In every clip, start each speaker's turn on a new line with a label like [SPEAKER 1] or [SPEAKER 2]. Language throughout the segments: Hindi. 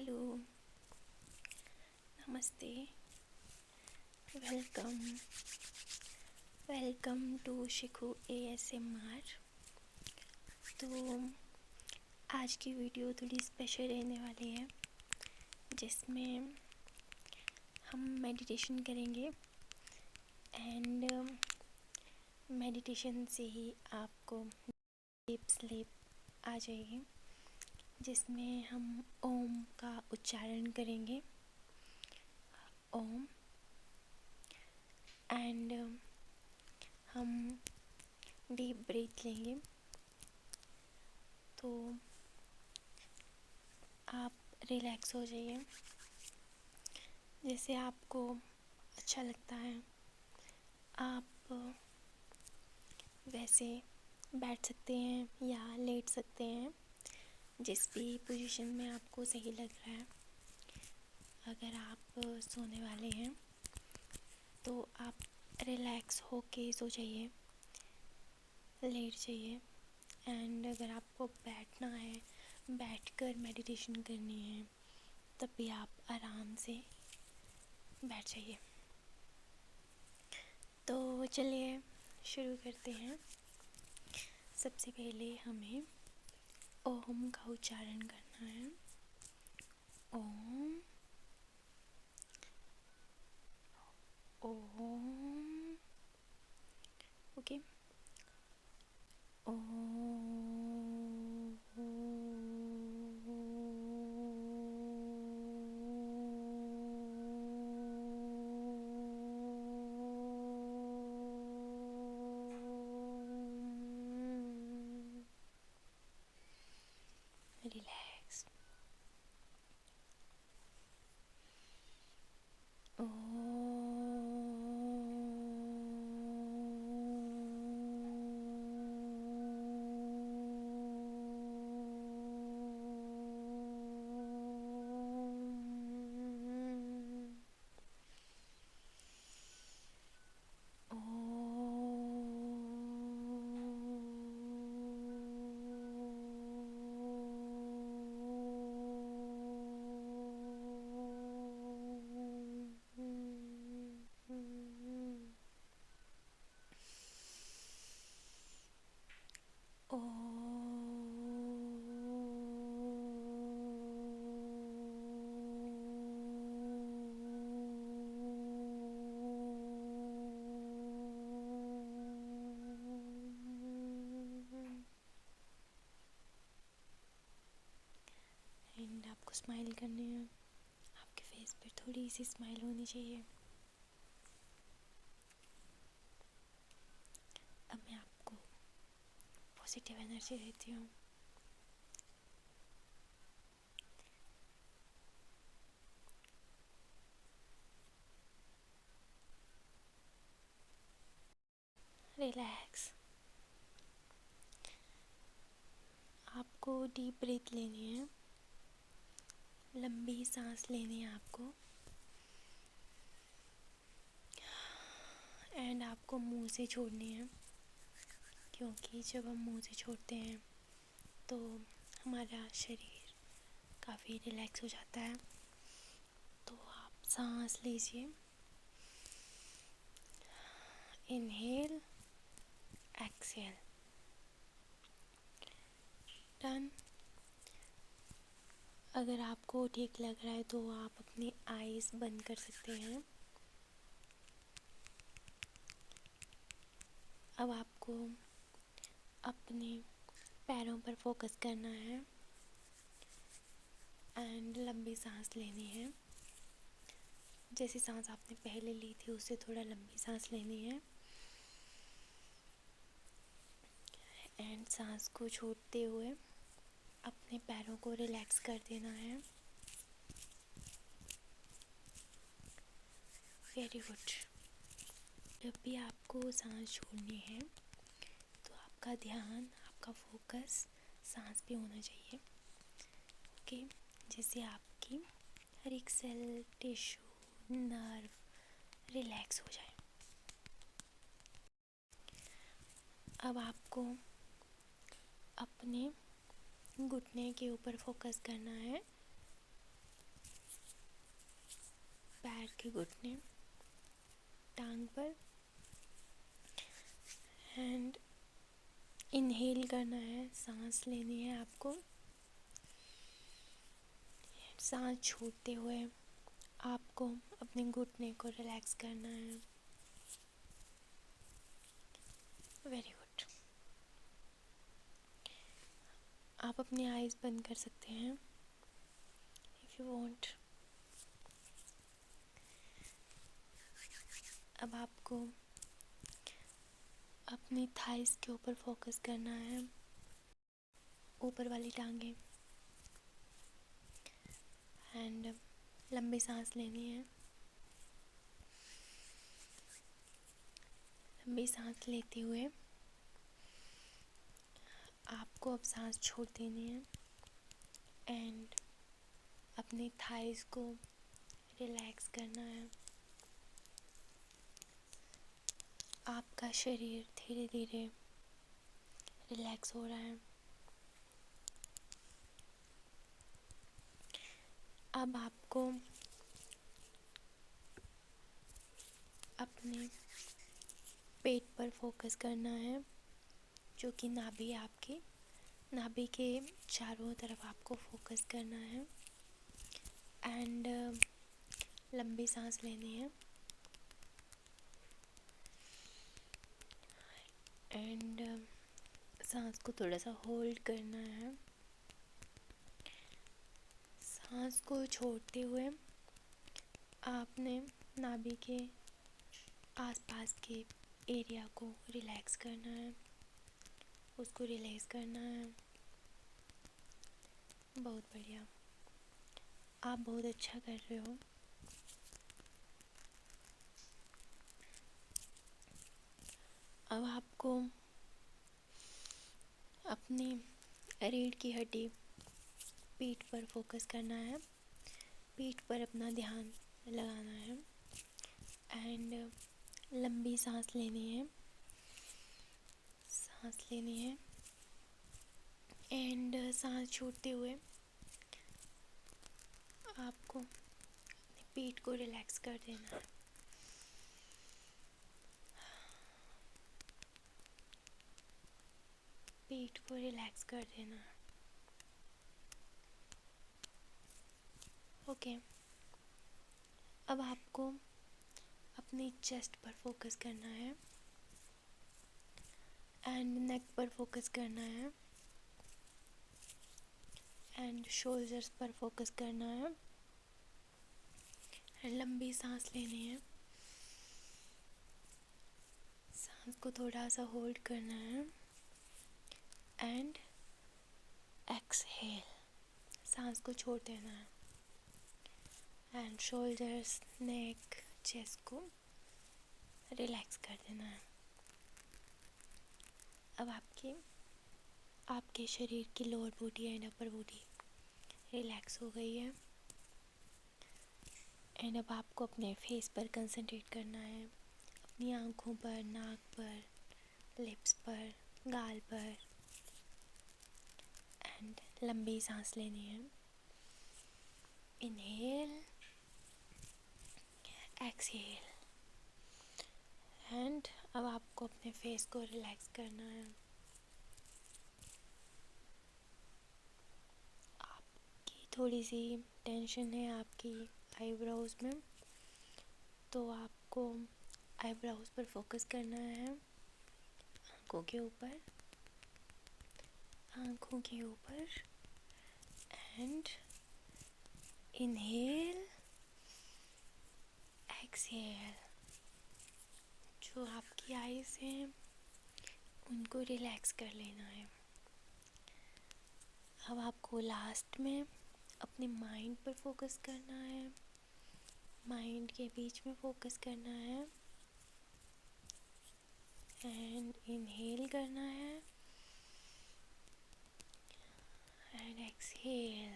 [SPEAKER 1] हेलो, नमस्ते, welcome welcome to Shikhu ASMR। तो आज की वीडियो थोड़ी स्पेशल रहने वाली है, जिसमें हम मेडिटेशन करेंगे एंड मेडिटेशन से ही आपको डीप स्लीप आ जाएगी, जिसमें हम ओम का उच्चारण करेंगे। ओम एंड हम डीप ब्रीथ लेंगे। तो आप रिलैक्स हो जाइए, जैसे आपको अच्छा लगता है आप वैसे बैठ सकते हैं या लेट सकते हैं, जिस भी पोजीशन में आपको सही लग रहा है। अगर आप सोने वाले हैं तो आप रिलैक्स होके सो जाइए, लेट जाइए। एंड अगर आपको बैठना है, बैठकर मेडिटेशन करनी है, तब भी आप आराम से बैठ जाइए। तो चलिए शुरू करते हैं। सबसे पहले हमें ओम का उच्चारण करना है। Om Om. Okay. Relax. And आपको स्माइल करनी है। आपके फेस पर थोड़ी सी स्माइल होनी चाहिए। अब मैं आपको पॉजिटिव एनर्जी देती हूँ। रिलैक्स। आपको डीप ब्रीथ लेनी है, लंबी सांस लेनी है आपको। एंड आपको मुंह से छोड़नी है, क्योंकि जब हम मुंह से छोड़ते हैं तो हमारा शरीर काफ़ी रिलैक्स हो जाता है। तो आप सांस लीजिए। Inhale, exhale. डन। अगर आपको ठीक लग रहा है तो आप अपनी आईज बंद कर सकते हैं। अब आपको अपने पैरों पर फोकस करना है एंड लंबी सांस लेनी है। जैसी सांस आपने पहले ली थी उससे थोड़ा लंबी सांस लेनी है। एंड सांस को छोड़ते हुए अपने पैरों को रिलैक्स कर देना है। Very good. जब भी आपको सांस छोड़नी है तो आपका ध्यान, आपका फोकस सांस पे होना चाहिए। ओके, जिससे आपकी हर एक सेल, टिश्यू, नर्व रिलैक्स हो जाए। अब आपको अपने घुटने के ऊपर फोकस करना है आपके घुटने टांग पर, एंड इनहेल करना है, सांस लेनी है आपको। सांस छोड़ते हुए आपको अपने घुटने को रिलैक्स करना है। Very good. आप अपनी आईज बंद कर सकते हैं इफ़ यू वांट। अब आपको अपनी थाइस के ऊपर फोकस करना है, ऊपर वाली टांगें, एंड लंबी सांस लेनी है। लंबी सांस लेते हुए आपको अब सांस छोड़ देनी है एंड अपनी थाइस को रिलैक्स करना है। आपका शरीर धीरे धीरे रिलैक्स हो रहा है। अब आपको अपने पेट पर फोकस करना है, जो कि नाभि है आपकी। नाभि के चारों तरफ आपको फोकस करना है एंड लंबी सांस लेनी है एंड सांस को थोड़ा सा होल्ड करना है। सांस को छोड़ते हुए आपने नाभि के आसपास के एरिया को रिलैक्स करना है, उसको रिलैक्स करना है। बहुत बढ़िया, आप बहुत अच्छा कर रहे हो। अब आपको अपनी रीढ़ की हड्डी, पीठ पर फोकस करना है। पीठ पर अपना ध्यान लगाना है एंड लंबी सांस लेनी है। सांस लेनी है एंड सांस छोड़ते हुए आपको अपनी पीठ को रिलैक्स कर देना है। पीठ को रिलैक्स कर देना है। ओके। अब आपको अपनी चेस्ट पर फोकस करना है एंड नेक पर फोकस करना है एंड शोल्डर्स पर फोकस करना है। लंबी सांस लेनी है। सांस को थोड़ा सा होल्ड करना है एंड एक्सहेल, सांस को छोड़ देना है एंड शोल्डर्स, नेक, चेस्ट को रिलैक्स कर देना है। अब आपके शरीर की lower body and upper body relax हो गई है एंड अब आपको अपने फेस पर कंसंट्रेट करना है, अपनी आँखों पर, नाक पर, लिप्स पर, गाल पर, एंड लंबी सांस लेनी है। इनहेल, एक्सहेल, एंड अब आपको अपने फेस को रिलैक्स करना है। आपकी थोड़ी सी टेंशन है आपकी आईब्रोज में, तो आपको आईब्रोज पर फोकस करना है। आँखों के ऊपर, आँखों के ऊपर, एंड इनहेल, एक्सहेल। जो आपकी आईज हैं उनको रिलैक्स कर लेना है। अब आपको लास्ट में अपने माइंड पर फोकस करना है, माइंड के बीच में फोकस करना है एंड इनहेल करना है एंड एक्सहेल।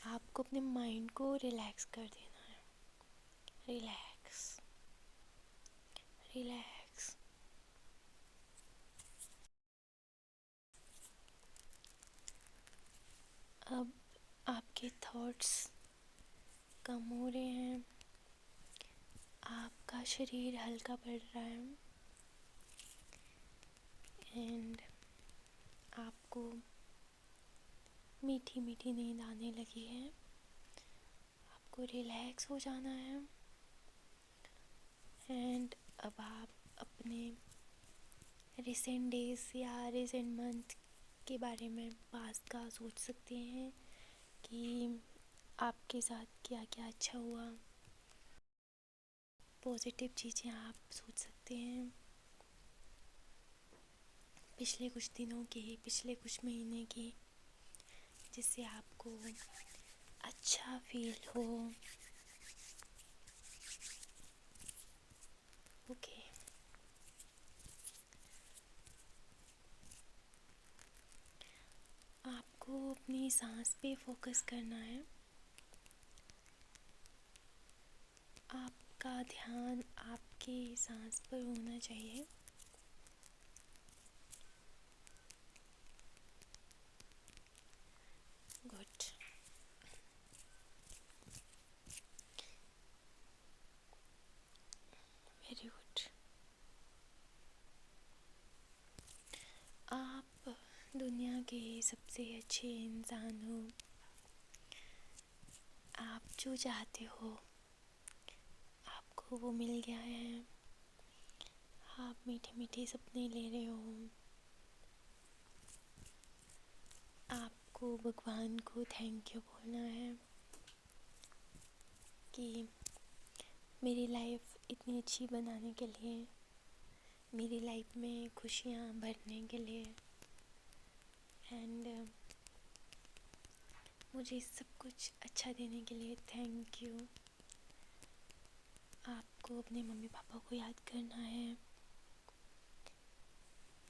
[SPEAKER 1] आपको अपने माइंड को रिलैक्स कर देना है। Relax, relax. अब आपके थॉट्स कम हो रहे हैं, आपका शरीर हल्का पड़ रहा है एंड आपको मीठी मीठी नींद आने लगी है। आपको रिलैक्स हो जाना है एंड अब आप अपने रिसेंट डेज या रिसेंट मंथ के बारे में पास्ट का सोच सकते हैं कि आपके साथ क्या क्या अच्छा हुआ। पॉजिटिव चीज़ें आप सोच सकते हैं पिछले कुछ दिनों की, पिछले कुछ महीने की, जिससे आपको अच्छा फील हो। ओके, आपको अपनी सांस पे फोकस करना है। आपका ध्यान आपके सांस पर होना चाहिए। गुड। Very good. आप दुनिया के सबसे अच्छे इंसान हो। आप जो चाहते हो आपको वो मिल गया है। आप मीठे मीठे सपने ले रहे हो। आपको भगवान को थैंक यू बोलना है कि मेरी लाइफ इतनी अच्छी बनाने के लिए, मेरी लाइफ में खुशियाँ भरने के लिए एंड मुझे सब कुछ अच्छा देने के लिए थैंक यू। आपको अपने मम्मी पापा को याद करना है।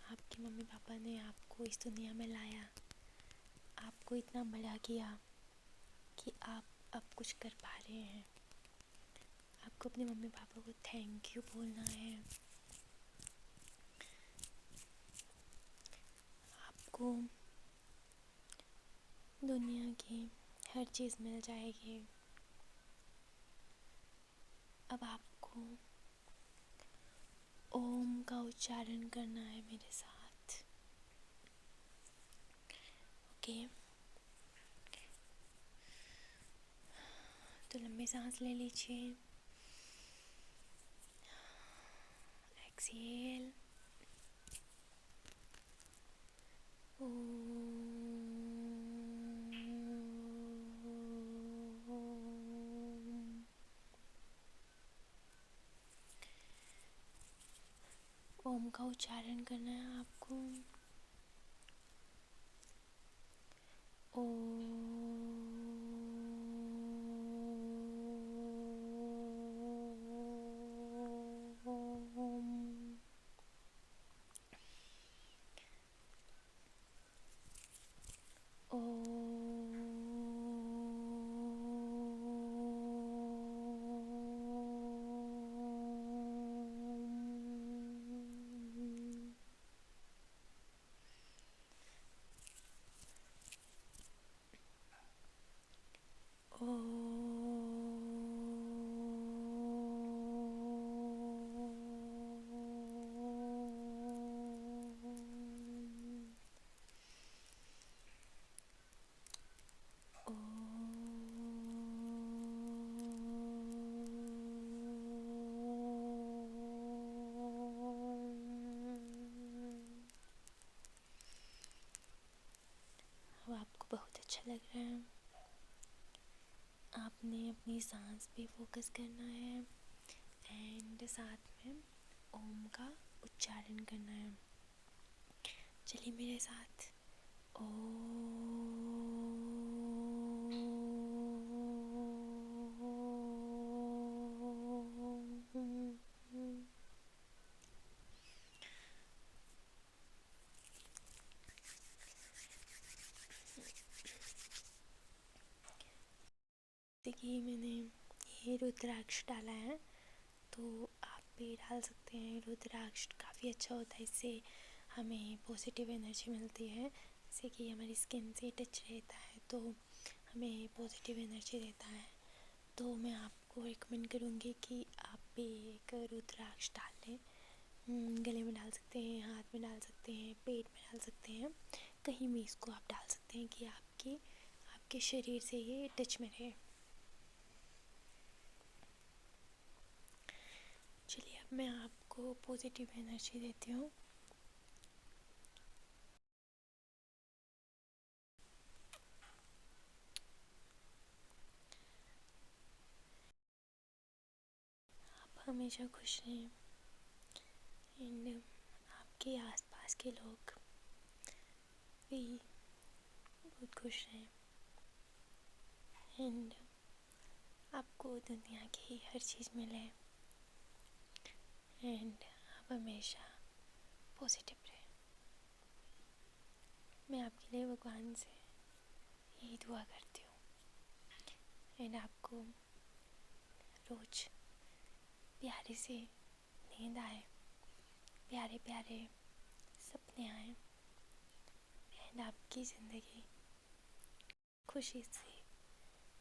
[SPEAKER 1] आपके मम्मी पापा ने आपको इस दुनिया में लाया, आपको इतना बड़ा किया कि आप अब कुछ कर पा रहे हैं। आपको अपने मम्मी पापा को थैंक यू बोलना है। आपको दुनिया की हर चीज़ मिल जाएगी। अब आपको ओम का उच्चारण करना है मेरे साथ। ओके, तो लंबी सांस ले लीजिए। एक्सहेल। ओम का उच्चारण करना है आपको। अब आपको बहुत अच्छा लग रहा है। आपने अपनी सांस पे फोकस करना है एंड साथ में ओम का उच्चारण करना है। चलिए मेरे साथ। देखिए मैंने ये रुद्राक्ष डाला है, तो आप भी डाल सकते हैं। रुद्राक्ष काफ़ी अच्छा होता है, इससे हमें पॉजिटिव एनर्जी मिलती है। जैसे कि हमारी स्किन से टच रहता है तो हमें पॉजिटिव एनर्जी देता है। तो मैं आपको रिकमेंड करूँगी कि आप भी एक रुद्राक्ष डाल लें। गले में डाल सकते हैं, हाथ में डाल सकते हैं, पेट में डाल सकते हैं, कहीं भी इसको आप डाल सकते हैं कि आपके शरीर से ये टच में रहे। चलिए अब मैं आपको पॉजिटिव एनर्जी देती हूँ। आप हमेशा खुश रहें एंड आपके आसपास के लोग भी बहुत खुश रहें एंड आपको दुनिया की हर चीज़ मिले एंड आप हमेशा पॉजिटिव रहें। मैं आपके लिए भगवान से यही दुआ करती हूँ एंड आपको रोज़ प्यारे से नींद आए, प्यारे प्यारे सपने आए एंड आपकी ज़िंदगी खुशी से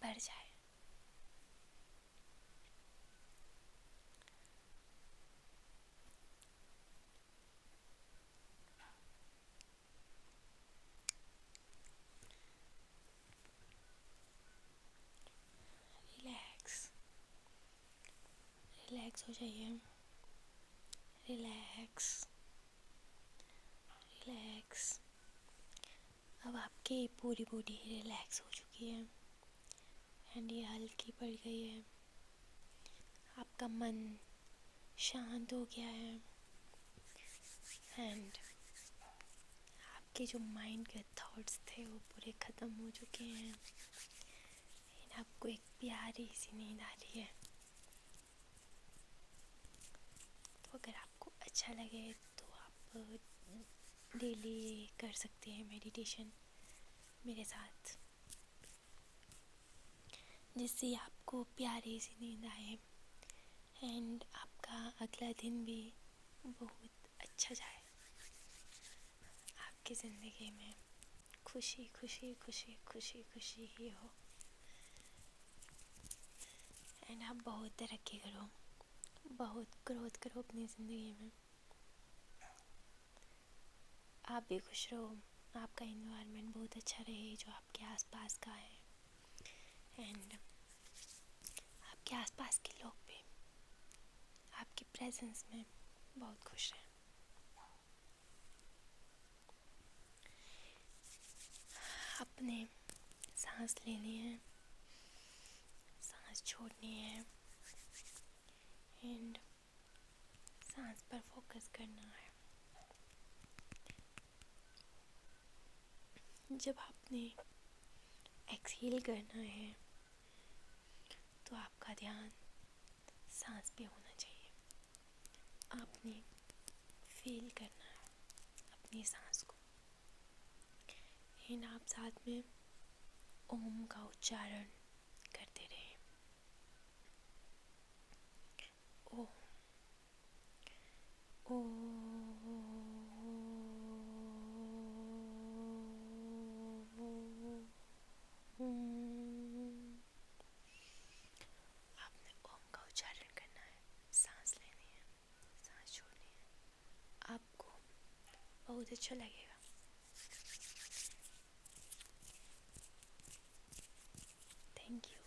[SPEAKER 1] भर जाए। रिलैक्स रिलैक्स हो जाइए। Relax relax. अब आपकी पूरी बॉडी रिलैक्स हो चुकी है एंड ये हल्की पड़ गई है। आपका मन शांत हो गया है एंड आपके जो माइंड के थॉट्स थे वो पूरे ख़त्म हो चुके हैं एंड आपको एक प्यारी सी नींद आ रही है। तो अगर आपको अच्छा लगे तो आप डेली कर सकते हैं मेडिटेशन मेरे साथ, जिससे आपको प्यारी सी नींद आए एंड आपका अगला दिन भी बहुत अच्छा जाए। आपकी ज़िंदगी में खुशी खुशी खुशी खुशी खुशी ही हो एंड आप बहुत तरक्की करो, बहुत ग्रोथ करो अपनी ज़िंदगी में। आप भी खुश रहो, आपका इन्वायरमेंट बहुत अच्छा रहे जो आपके आसपास का है एंड आपके आसपास के लोग भी आपकी प्रेजेंस में बहुत खुश हैं। अपने सांस लेनी है, सांस छोड़नी है एंड सांस पर फोकस करना है। जब आपने एक्सहेल करना है तो आपका ध्यान सांस पे होना चाहिए। आपने फील करना है अपनी सांस को एंड आप साथ में ओम का उच्चारण करते रहें। ओम आपने ओम का उच्चारण करना है, सांस लेनी है, सांस छोड़नी है। आपको बहुत अच्छा लगेगा। Thank you.